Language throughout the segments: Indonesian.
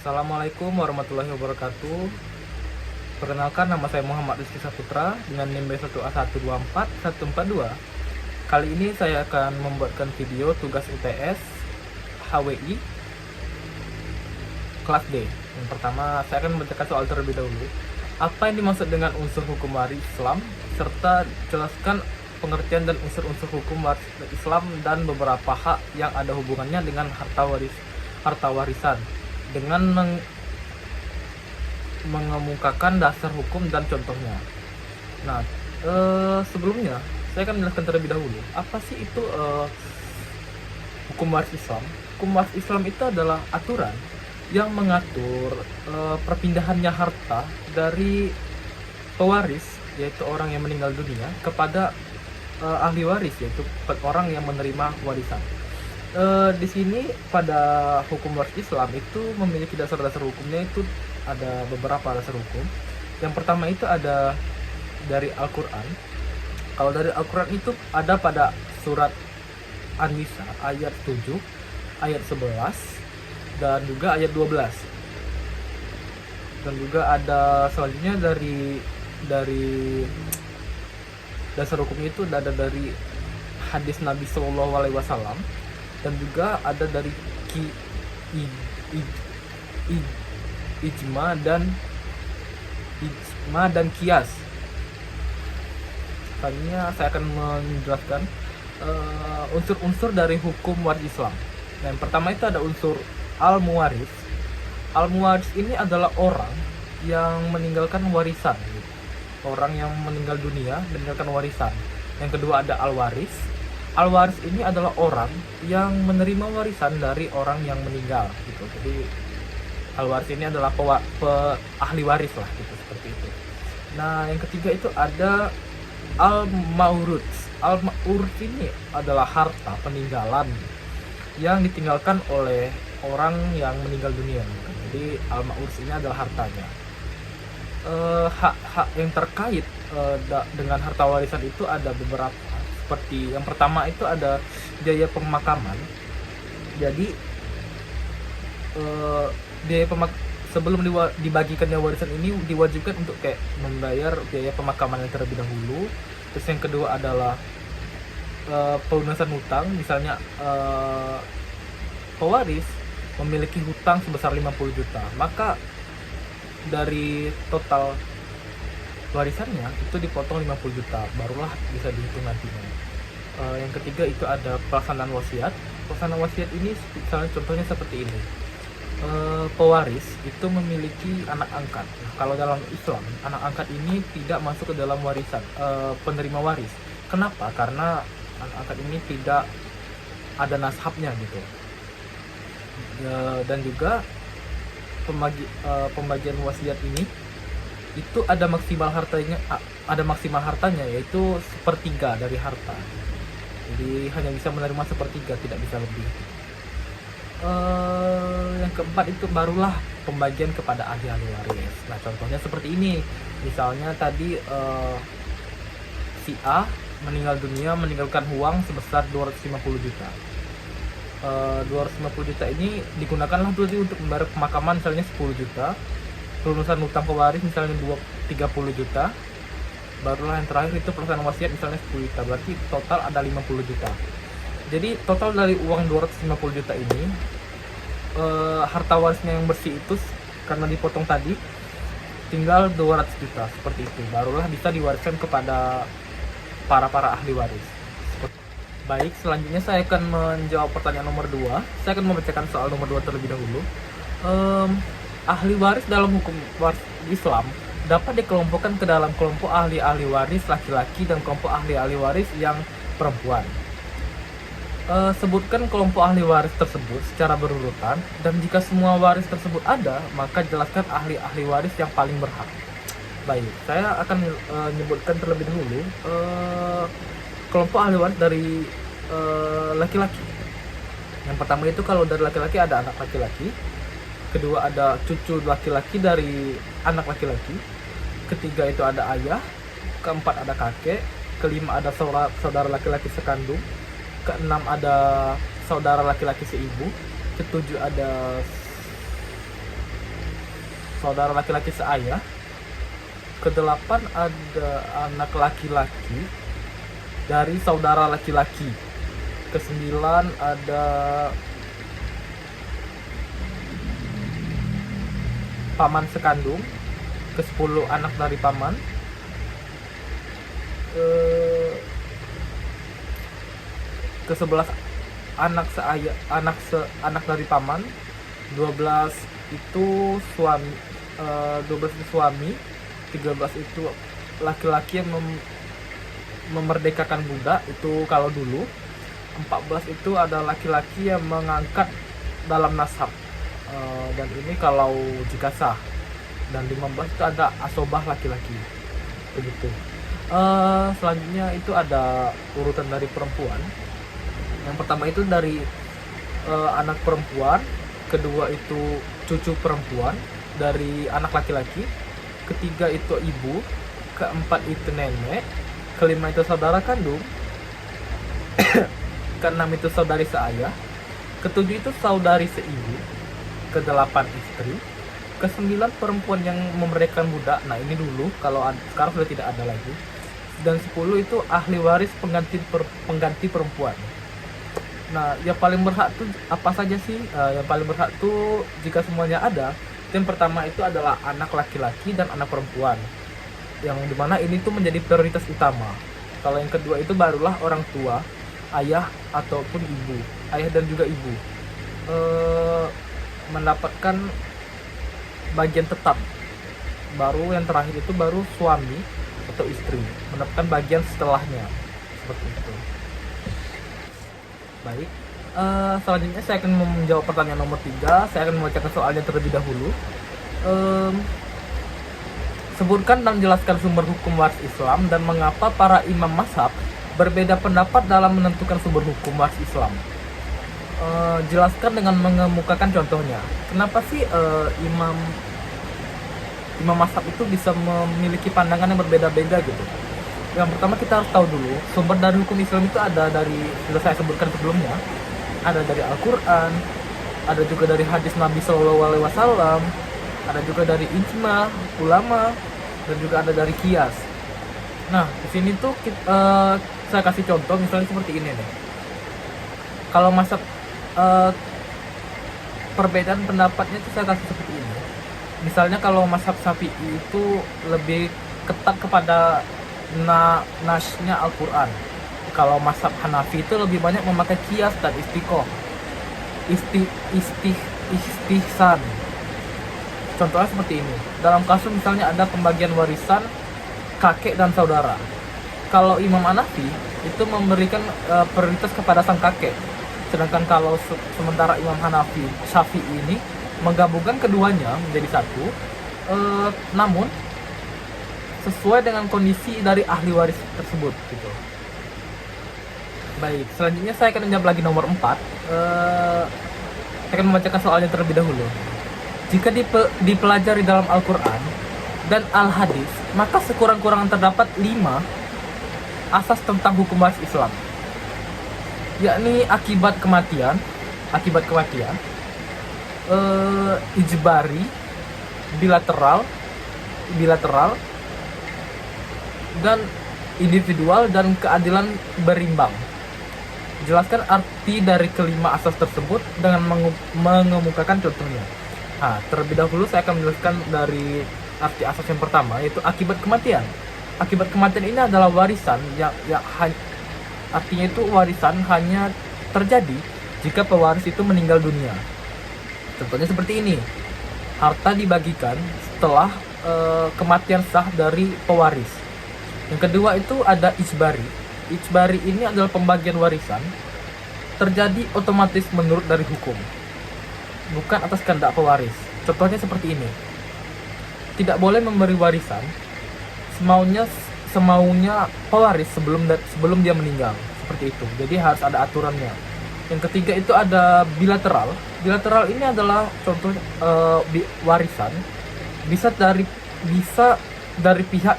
Assalamualaikum warahmatullahi wabarakatuh. Perkenalkan, nama saya Muhammad Rizky Saputra dengan NIM B1A124142. Kali ini saya akan membuatkan video tugas UTS HWI kelas D. Yang pertama, saya akan membacakan soal terlebih dahulu. Apa yang dimaksud dengan unsur hukum waris Islam, serta jelaskan pengertian dan unsur-unsur hukum waris Islam dan beberapa hak yang ada hubungannya dengan harta warisan, dengan mengemukakan dasar hukum dan contohnya. Nah, sebelumnya saya akan menjelaskan terlebih dahulu apa sih itu hukum waris Islam. Hukum waris Islam itu adalah aturan yang mengatur perpindahannya harta dari pewaris, yaitu orang yang meninggal dunia, kepada ahli waris, yaitu orang yang menerima warisan. Di sini pada hukum waris Islam itu memiliki dasar-dasar hukumnya, itu ada beberapa dasar hukum. Yang pertama itu ada dari Al-Quran. Kalau dari Al-Quran itu ada pada surat An-Nisa ayat 7, ayat 11, dan juga ayat 12. Dan juga ada selanjutnya dari dasar hukumnya itu ada dari hadis Nabi SAW, dan juga ada dari ijma dan kias. Selanjutnya saya akan menjelaskan unsur-unsur dari hukum waris Islam. Yang pertama itu ada unsur al-muwaris. Al-muwaris ini adalah orang yang meninggalkan warisan, orang yang meninggal dunia meninggalkan warisan. Yang kedua ada al-waris. Al-waris ini adalah orang yang menerima warisan dari orang yang meninggal gitu. Jadi al-waris ini adalah ahli waris lah gitu, seperti itu. Nah, yang ketiga itu ada al-maurits. Al-maurits ini adalah harta peninggalan yang ditinggalkan oleh orang yang meninggal dunia. Jadi al-maurits ini adalah hartanya. Hak-hak yang terkait dengan harta warisan itu ada beberapa. Seperti yang pertama itu ada biaya pemakaman. Jadi sebelum dibagikannya warisan ini diwajibkan untuk kayak membayar biaya pemakaman yang terlebih dahulu. Terus yang kedua adalah pelunasan hutang. Misalnya pewaris memiliki hutang sebesar 50 juta, maka dari total warisannya itu dipotong 50 juta, barulah bisa dihitung nantinya. Yang ketiga itu ada pelaksanaan wasiat. Pelaksanaan wasiat ini misalnya contohnya seperti ini. Pewaris itu memiliki anak angkat. Nah, kalau dalam Islam, anak angkat ini tidak masuk ke dalam warisan penerima waris. Kenapa? Karena anak angkat ini tidak ada nasabnya gitu. Dan juga pembagian wasiat ini itu ada maksimal hartanya, yaitu sepertiga dari harta. Jadi hanya bisa menerima sepertiga, tidak bisa lebih. Yang keempat itu barulah pembagian kepada ahli-ahli waris. Nah, contohnya seperti ini. Misalnya tadi si A meninggal dunia meninggalkan uang sebesar 250 juta. 250 juta ini digunakanlah dulu untuk membayar pemakaman misalnya 10 juta. Pelunasan hutang pewaris misalnya 30 juta. Barulah yang terakhir itu pelaksanaan wasiat misalnya 10 juta. Berarti total ada 50 juta. Jadi total dari uang 250 juta ini, harta warisnya yang bersih itu karena dipotong tadi tinggal 200 juta, seperti itu. Barulah bisa diwariskan kepada para ahli waris. Baik, selanjutnya saya akan menjawab pertanyaan nomor 2. Saya akan membacakan soal nomor 2 terlebih dahulu. Ahli waris dalam hukum waris Islam dapat dikelompokkan ke dalam kelompok ahli-ahli waris laki-laki dan kelompok ahli-ahli waris yang perempuan. Sebutkan kelompok ahli waris tersebut secara berurutan, dan jika semua waris tersebut ada, maka jelaskan ahli-ahli waris yang paling berhak. Baik, saya akan menyebutkan terlebih dahulu kelompok ahli waris dari laki-laki. Yang pertama itu kalau dari laki-laki ada anak laki-laki. Kedua ada cucu laki-laki dari anak laki-laki. Ketiga itu ada ayah. Keempat ada kakek. Kelima ada saudara laki-laki sekandung. Keenam ada saudara laki-laki seibu. Ketujuh ada saudara laki-laki seayah. Kedelapan ada anak laki-laki dari saudara laki-laki. Kesembilan ada paman sekandung. Ke-10 anak dari paman. Ke-11 anak seayah, anak dari paman. 12 itu suami, 12 itu suami. 13 itu laki-laki yang memerdekakan budak, itu kalau dulu. 14 itu ada laki-laki yang mengangkat dalam nasab, dan ini kalau jika sah. Dan 15 itu ada asobah laki-laki, begitu. Selanjutnya itu ada urutan dari perempuan. Yang pertama itu dari anak perempuan, kedua itu cucu perempuan dari anak laki-laki, ketiga itu ibu, keempat itu nenek, kelima itu saudara kandung, keenam itu saudari seayah, ketujuh itu saudari seibu, kedelapan istri, kesembilan perempuan yang memerdekakan budak. Nah ini dulu, kalau sekarang sudah tidak ada lagi. Dan 10 itu ahli waris pengganti perempuan. Nah yang paling berhak tuh apa saja sih? Yang paling berhak tuh jika semuanya ada. Yang pertama itu adalah anak laki-laki dan anak perempuan, yang dimana ini tuh menjadi prioritas utama. Kalau yang kedua itu barulah orang tua, ayah ataupun ibu, ayah dan juga ibu mendapatkan bagian tetap. Baru yang terakhir itu baru suami atau istri mendapatkan bagian setelahnya, seperti itu. Baik, selanjutnya saya akan menjawab pertanyaan nomor 3. Saya akan membacakan soalnya terlebih dahulu. Sebutkan dan jelaskan sumber hukum waris Islam dan mengapa para imam mazhab berbeda pendapat dalam menentukan sumber hukum waris Islam. Jelaskan dengan mengemukakan contohnya. Kenapa sih imam mazhab itu bisa memiliki pandangan yang berbeda-beda gitu? Yang pertama kita harus tahu dulu sumber dari hukum Islam itu ada dari, sudah saya sebutkan sebelumnya, ada dari Al-Quran, ada juga dari hadis Nabi SAW, ada juga dari ijma ulama, dan juga ada dari kias. Nah di sini tuh saya kasih contoh misalnya seperti ini nih. Kalau mazhab perbedaan pendapatnya itu saya kasih seperti ini. Misalnya kalau mazhab Syafi'i itu lebih ketat kepada nasnya Al-Quran. Kalau mazhab Hanafi itu lebih banyak memakai kias dan istihsan. Contohnya seperti ini. Dalam kasus misalnya ada pembagian warisan kakek dan saudara. Kalau Imam Hanafi itu memberikan prioritas kepada sang kakek. Sedangkan kalau sementara Imam Hanafi Syafi'i ini menggabungkan keduanya menjadi satu, namun sesuai dengan kondisi dari ahli waris tersebut gitu. Baik, selanjutnya saya akan menjawab lagi nomor 4. Saya akan membacakan soalnya terlebih dahulu. Jika dipelajari dalam Al-Quran dan Al-Hadis, maka sekurang-kurangnya terdapat 5 asas tentang hukum waris Islam, yakni akibat kematian, ijbari, bilateral, dan individual, dan keadilan berimbang. Jelaskan arti dari kelima asas tersebut dengan mengemukakan contohnya. Nah, terlebih dahulu saya akan menjelaskan dari arti asas yang pertama, yaitu akibat kematian. Akibat kematian ini adalah warisan yang artinya itu warisan hanya terjadi jika pewaris itu meninggal dunia. Contohnya seperti ini. Harta dibagikan setelah kematian sah dari pewaris. Yang kedua itu ada ijbari. Ijbari ini adalah pembagian warisan terjadi otomatis menurut dari hukum, bukan atas kehendak pewaris. Contohnya seperti ini. Tidak boleh memberi warisan semaunya pewaris sebelum dia meninggal. Seperti itu. Jadi harus ada aturannya. Yang ketiga itu ada bilateral. Bilateral ini adalah contoh warisan bisa dari pihak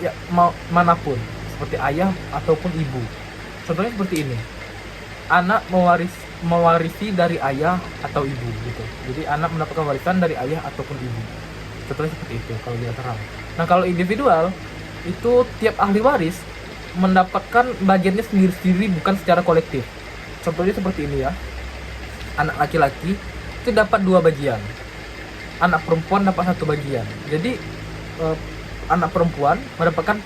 manapun, seperti ayah ataupun ibu. Contohnya seperti ini. Anak mewarisi dari ayah atau ibu gitu. Jadi anak mendapatkan warisan dari ayah ataupun ibu. Contohnya seperti itu kalau bilateral. Nah kalau individual itu tiap ahli waris mendapatkan bagiannya sendiri-sendiri, bukan secara kolektif. Contohnya seperti ini ya. Anak laki-laki itu dapat 2 bagian, anak perempuan dapat 1 bagian. Jadi anak perempuan mendapatkan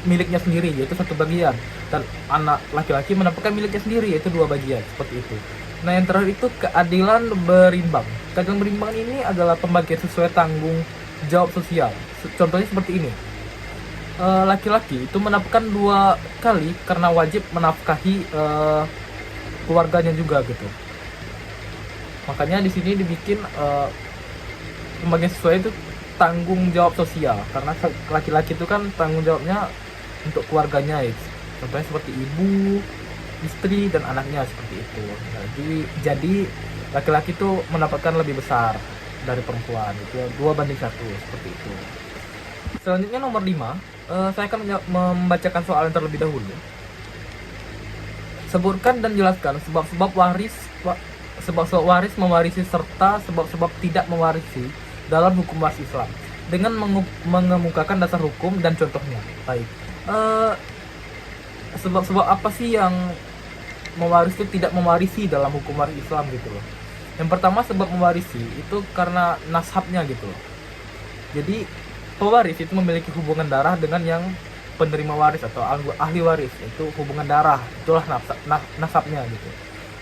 miliknya sendiri, yaitu 1 bagian, dan anak laki-laki mendapatkan miliknya sendiri, yaitu 2 bagian, seperti itu. Nah yang terakhir itu keadilan berimbang. Keadilan berimbang ini adalah pembagian sesuai tanggung jawab sosial. Contohnya seperti ini. Laki-laki itu mendapatkan 2 kali karena wajib menafkahi keluarganya juga gitu. Makanya di sini dibikin pembagian sesuai itu tanggung jawab sosial, karena laki-laki itu kan tanggung jawabnya untuk keluarganya itu. Contohnya seperti ibu, istri, dan anaknya seperti itu. Jadi laki-laki itu mendapatkan lebih besar dari perempuan, itu 2-1 seperti itu. Selanjutnya nomor 5, saya akan membacakan soal yang terlebih dahulu. Sebutkan dan jelaskan sebab-sebab waris mewarisi serta sebab-sebab tidak mewarisi dalam hukum waris Islam dengan mengemukakan dasar hukum dan contohnya. Baik, sebab-sebab apa sih yang mewaris itu tidak mewarisi dalam hukum waris Islam gitu loh. Yang pertama, sebab mewarisi itu karena nasabnya gitu loh. Jadi pewaris itu memiliki hubungan darah dengan yang penerima waris atau ahli waris, itu hubungan darah, itulah nasabnya gitu.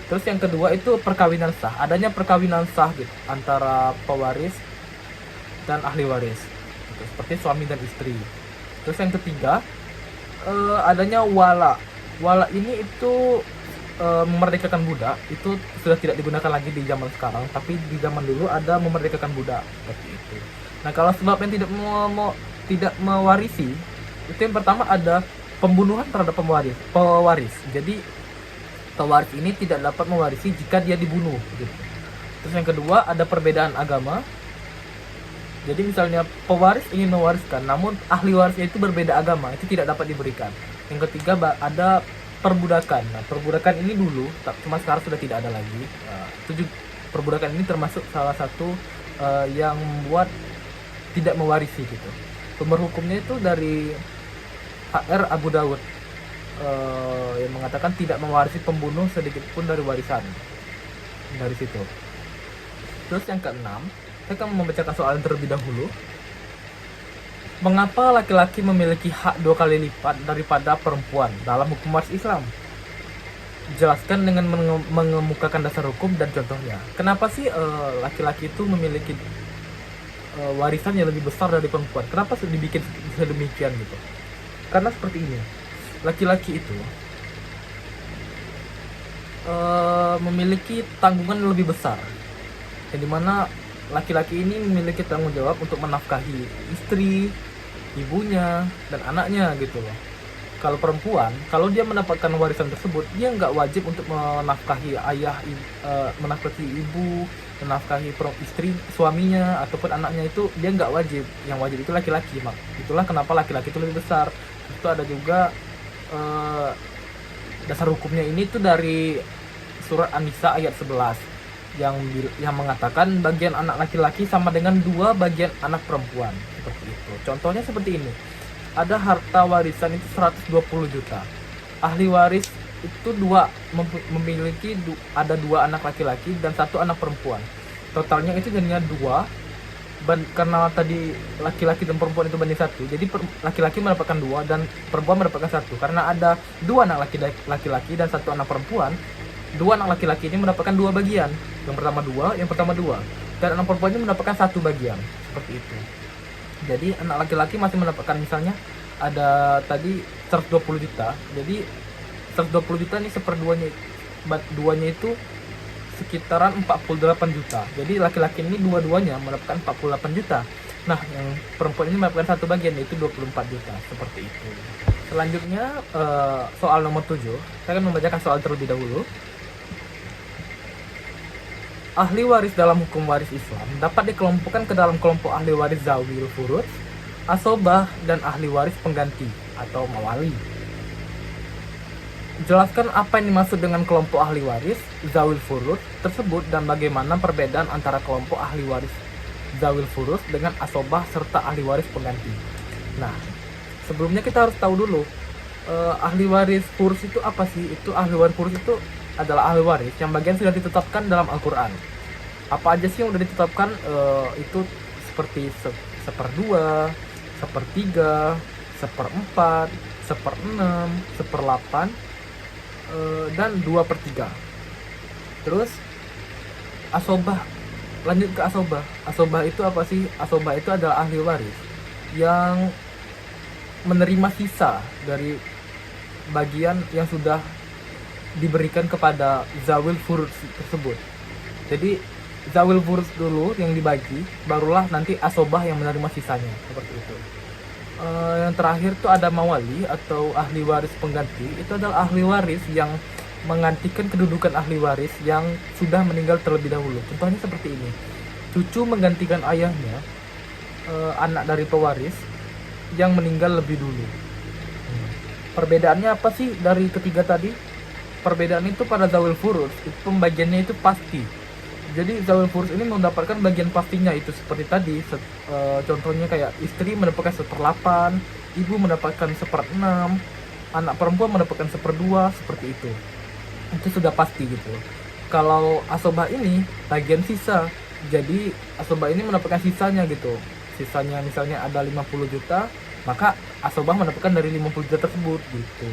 Terus yang kedua itu perkawinan sah, adanya perkawinan sah gitu antara pewaris dan ahli waris gitu, seperti suami dan istri. Terus yang ketiga, adanya wala. Wala ini itu memerdekakan budak, itu sudah tidak digunakan lagi di zaman sekarang, tapi di zaman dulu ada memerdekakan budak seperti itu. Nah kalau sebab yang tidak mewarisi, itu yang pertama ada pembunuhan terhadap pewaris. Jadi pewaris ini tidak dapat mewarisi jika dia dibunuh gitu. Terus yang kedua ada perbedaan agama. Jadi misalnya pewaris ingin mewariskan, namun ahli warisnya itu berbeda agama, itu tidak dapat diberikan. Yang ketiga ada perbudakan. Nah perbudakan ini dulu, cuma sekarang sudah tidak ada lagi. Perbudakan ini termasuk salah satu yang membuat tidak mewarisi gitu. Sumber hukumnya itu dari HR Abu Dawud, yang mengatakan tidak mewarisi pembunuh sedikit pun dari warisan, dari situ. Terus yang keenam, saya akan membacakan soal yang terlebih dahulu. Mengapa laki-laki memiliki hak 2 kali lipat daripada perempuan dalam hukum waris Islam? Jelaskan dengan mengemukakan dasar hukum dan contohnya. Kenapa sih laki-laki itu memiliki warisan yang lebih besar dari perempuan? Kenapa dibikin sedemikian gitu? Karena seperti ini, laki-laki itu memiliki tanggungan yang lebih besar, yang dimana laki-laki ini memiliki tanggung jawab untuk menafkahi istri, ibunya, dan anaknya gitu loh. Kalau perempuan, kalau dia mendapatkan warisan tersebut, dia nggak wajib untuk menafkahi menafkahi ibu, menafkahi istri, suaminya, ataupun anaknya, itu dia nggak wajib. Yang wajib itu laki-laki. Itulah kenapa laki-laki itu lebih besar. Itu ada juga dasar hukumnya ini tuh dari surat An-Nisa ayat 11 yang mengatakan bagian anak laki-laki sama dengan 2 bagian anak perempuan, seperti itu. Contohnya seperti ini. Ada harta warisan itu 120 juta. Ahli waris itu memiliki ada 2 anak laki-laki dan 1 anak perempuan. Totalnya itu jadinya 2. Karena tadi laki-laki dan perempuan itu banding 1, jadi laki-laki mendapatkan 2 dan perempuan mendapatkan 1. Karena ada 2 anak laki-laki dan 1 anak perempuan, 2 anak laki-laki ini mendapatkan 2 bagian. Yang pertama 2, dan anak perempuan ini mendapatkan 1 bagian, seperti itu. Jadi anak laki-laki masih mendapatkan, misalnya ada tadi 120 juta. Jadi 120 juta ini duanya itu sekitaran 48 juta. Jadi laki-laki ini dua-duanya mendapatkan 48 juta. Nah, yang perempuan ini mendapatkan 1 bagian, yaitu 24 juta, seperti itu. Selanjutnya soal nomor 7, saya akan membacakan soal terlebih dahulu. Ahli waris dalam hukum waris Islam dapat dikelompokkan ke dalam kelompok ahli waris zawil furud, asobah, dan ahli waris pengganti atau mawali. Jelaskan apa yang dimaksud dengan kelompok ahli waris zawil furud tersebut dan bagaimana perbedaan antara kelompok ahli waris zawil furus dengan asobah serta ahli waris pengganti. Nah, sebelumnya kita harus tahu dulu ahli waris furus itu apa sih? Itu ahli waris furus itu adalah ahli waris yang bagian sudah ditetapkan dalam Al-Quran. Apa aja sih yang udah ditetapkan? Itu seperti seperdua, sepertiga, seperempat, seperenam, seperdelapan, dan 2/3. Terus asobah, lanjut ke asobah. Asobah itu apa sih? Asobah itu adalah ahli waris yang menerima sisa dari bagian yang sudah diberikan kepada zawil furus tersebut. Jadi zawil furus dulu yang dibagi, barulah nanti asobah yang menerima sisanya, seperti itu. Yang terakhir tuh ada mawali atau ahli waris pengganti. Itu adalah ahli waris yang menggantikan kedudukan ahli waris yang sudah meninggal terlebih dahulu. Contohnya seperti ini: cucu menggantikan ayahnya, anak dari pewaris yang meninggal lebih dulu. Perbedaannya apa sih dari ketiga tadi? Perbedaan itu pada zawil furus, pembagiannya itu pasti. Jadi zawil furus ini mendapatkan bagian pastinya, itu seperti tadi. Contohnya kayak istri mendapatkan 1/8, ibu mendapatkan 1/6, anak perempuan mendapatkan 1/2, seperti itu. Itu sudah pasti gitu. Kalau asobah ini bagian sisa, jadi asobah ini mendapatkan sisanya gitu. Sisanya misalnya ada 50 juta, maka asobah mendapatkan dari 50 juta tersebut gitu.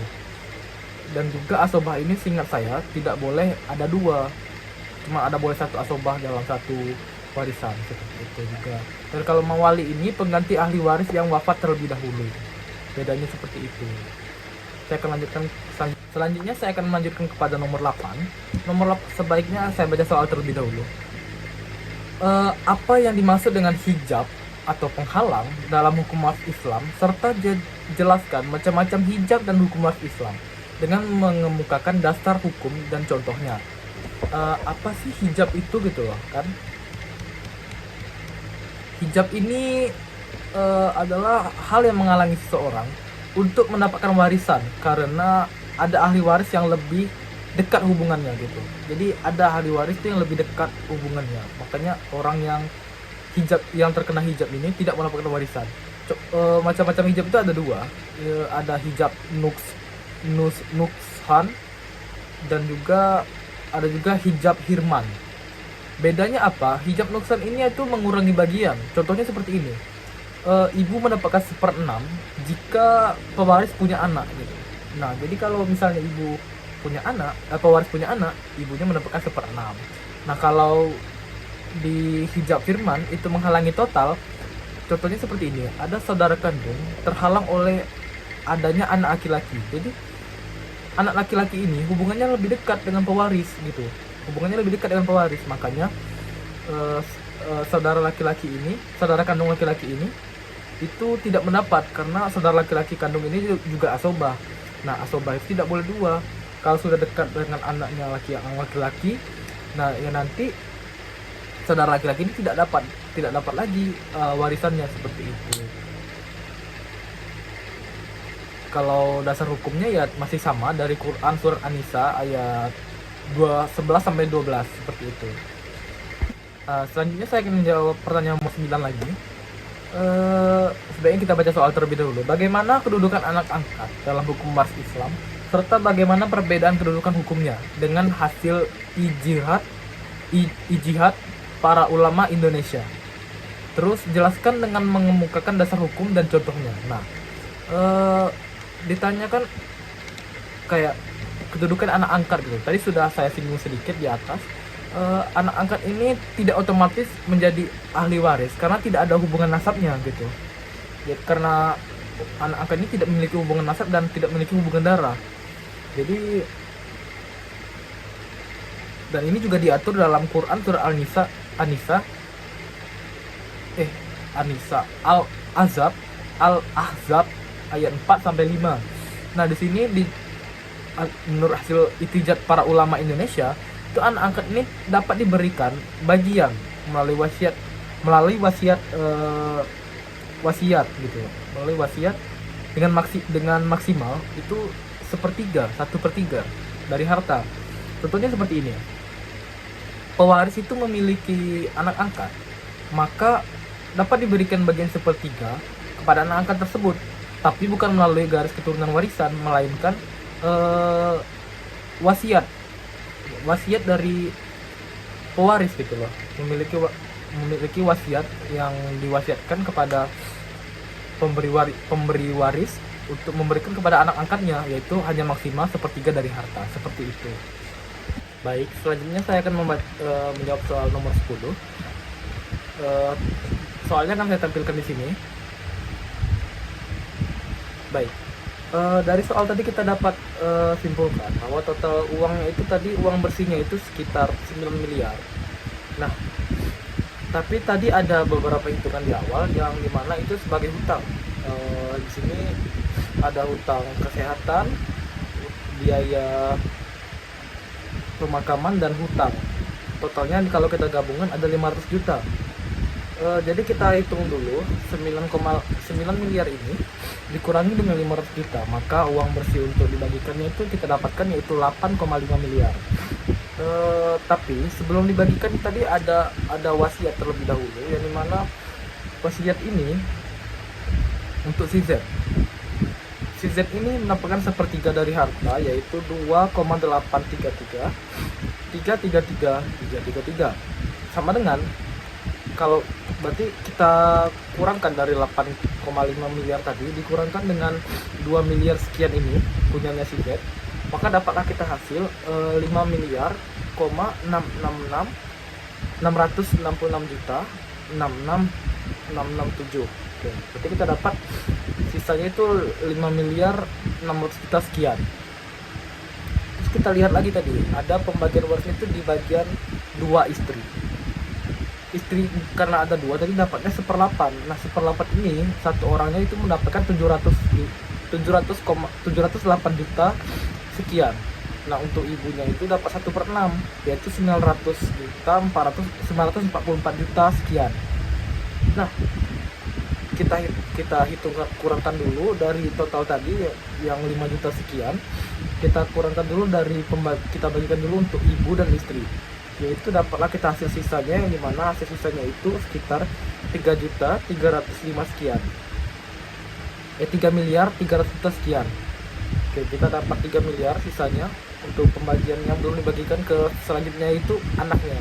Dan juga asobah ini seingat saya tidak boleh ada dua, cuma ada boleh satu asobah dalam satu warisan, seperti itu juga. Dan kalau mawali ini pengganti ahli waris yang wafat terlebih dahulu, bedanya seperti itu. Saya akan lanjutkan selanjutnya. Saya akan melanjutkan kepada nomor 8. Nomor 8 sebaiknya saya baca soal terlebih dahulu. Apa yang dimaksud dengan hijab atau penghalang dalam hukum waris Islam, serta jelaskan macam-macam hijab dan hukum waris Islam dengan mengemukakan dasar hukum dan contohnya. Apa sih hijab itu gitu loh kan? Hijab ini adalah hal yang menghalangi seseorang untuk mendapatkan warisan karena ada ahli waris yang lebih dekat hubungannya gitu. Jadi ada ahli waris itu yang lebih dekat hubungannya. Makanya orang yang terkena hijab ini tidak mendapatkan warisan. Macam-macam hijab itu ada dua. Ada hijab nuksan dan juga ada juga hijab hirman. Bedanya apa? Hijab nuksan ini itu mengurangi bagian. Contohnya seperti ini. Ibu mendapatkan 1/6 jika pewaris punya anak gitu. Nah, jadi kalau misalnya ibu punya anak, pewaris punya anak, ibunya mendapatkan 1/6. Nah, kalau di hijab firman itu menghalangi total. Contohnya seperti ini, ada saudara kandung terhalang oleh adanya anak laki-laki. Jadi anak laki-laki ini hubungannya lebih dekat dengan pewaris gitu. Hubungannya lebih dekat dengan pewaris, makanya saudara kandung laki-laki ini itu tidak mendapat karena saudara laki-laki kandung ini juga asobah. Nah, asobah itu tidak boleh dua. Kalau sudah dekat dengan anaknya laki-laki, nah ya nanti saudara laki-laki ini tidak dapat lagi warisannya, seperti itu. Kalau dasar hukumnya ya masih sama dari Quran surat An-Nisa ayat 11 sampai 12, seperti itu. Selanjutnya saya akan menjawab pertanyaan nomor 9 lagi. Sebaiknya kita baca soal terlebih dahulu. Bagaimana kedudukan anak angkat dalam hukum waris Islam, serta bagaimana perbedaan kedudukan hukumnya dengan hasil ijtihad para ulama Indonesia. Terus jelaskan dengan mengemukakan dasar hukum dan contohnya. Nah, ditanyakan kayak kedudukan anak angkat gitu. Tadi sudah saya singgung sedikit di atas. Anak angkat ini tidak otomatis menjadi ahli waris karena tidak ada hubungan nasabnya gitu. Ya, karena anak angkat ini tidak memiliki hubungan nasab dan tidak memiliki hubungan darah. Jadi, dan ini juga diatur dalam Quran surah Al-Ahzab ayat 4 sampai 5. Nah, di sini menurut hasil ijtihad para ulama Indonesia, itu anak angkat ini dapat diberikan bagian melalui wasiat gitu. Melalui wasiat dengan maksimal itu 1/3 dari harta. Contohnya seperti ini. Pewaris itu memiliki anak angkat maka dapat diberikan bagian sepertiga kepada anak angkat tersebut, tapi bukan melalui garis keturunan warisan, melainkan eh, wasiat wasiat dari pewaris gitu loh, memiliki wasiat yang diwasiatkan kepada pemberi waris untuk memberikan kepada anak angkatnya, yaitu hanya maksimal sepertiga dari harta, seperti itu. Baik, selanjutnya saya akan menjawab soal nomor 10. Soalnya kan saya tampilkan di sini. Baik, dari soal tadi kita dapat simpulkan bahwa total uangnya itu tadi, uang bersihnya itu sekitar 9 miliar. Nah, tapi tadi ada beberapa hitungan di awal yang dimana itu sebagai hutang. Di sini ada hutang kesehatan, biaya pemakaman, dan hutang. Totalnya kalau kita gabungan ada 500 juta. Jadi kita hitung dulu 9,9 miliar ini dikurangi dengan 500 juta, maka uang bersih untuk dibagikannya itu kita dapatkan yaitu 8,5 miliar. Tapi sebelum dibagikan tadi ada wasiat terlebih dahulu, yang dimana wasiat ini untuk si Z. Si Z ini mendapatkan sepertiga dari harta, yaitu 2,833 sama dengan, kalau berarti kita kurangkan dari 8,5 miliar tadi, dikurangkan dengan 2 miliar sekian ini punyanya si Z, maka dapatlah kita hasil 5 miliar, 666 juta 66667. Oke, berarti kita dapat sisanya itu 5 miliar 600 juta sekian. Terus kita lihat lagi tadi, ada pembagian warisnya itu di bagian 2 istri. Istri karena ada 2 tadi dapatnya 1/8. Nah, 1/8 ini satu orangnya itu mendapatkan 708 juta sekian. Nah, untuk ibunya itu dapat 1/6, yaitu 944 juta sekian. Nah, kita hitung, kurangkan dulu dari total tadi yang 5 juta sekian, kita kurangkan dulu dari kita bagikan dulu untuk ibu dan istri, yaitu dapatlah kita hasil sisanya, yang dimana hasil sisanya itu sekitar 3.305 sekian, 3 miliar 300 juta sekian. Oke, kita dapat 3 miliar sisanya untuk pembagian yang belum dibagikan ke selanjutnya itu anaknya.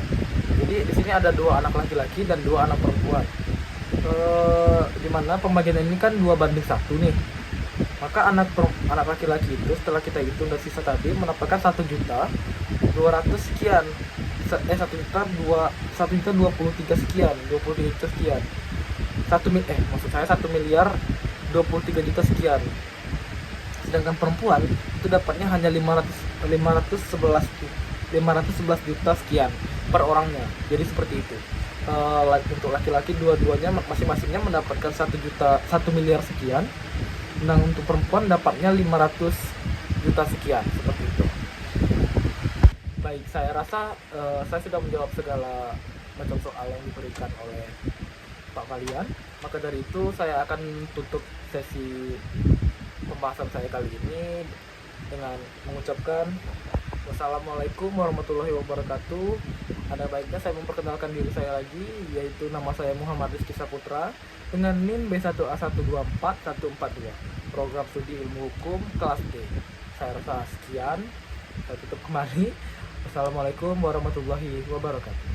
Jadi di sini ada 2 anak laki-laki dan 2 anak perempuan. Dimana pembagian ini kan 2:1 nih, maka anak laki-laki itu setelah kita hitung dan sisa tadi mendapatkan 1.200 sekian, 1.023 sekian, 23 juta sekian, 1 miliar 23 juta sekian. Sedangkan perempuan itu dapatnya hanya 511 juta sekian per orangnya. Jadi seperti itu. Untuk laki-laki dua-duanya masing-masingnya mendapatkan 1 miliar sekian, dan untuk perempuan dapatnya 500 juta sekian, seperti itu. Baik, saya rasa saya sudah menjawab segala macam soal yang diberikan oleh Pak kalian. Maka dari itu saya akan tutup sesi pembahasan saya kali ini dengan mengucapkan wassalamualaikum warahmatullahi wabarakatuh. Ada baiknya saya memperkenalkan diri saya lagi, yaitu nama saya Muhammad Rizky Saputra dengan NIM B1A124142, program studi ilmu hukum kelas D. Saya rasa sekian, saya tutup kembali. Wassalamualaikum warahmatullahi wabarakatuh.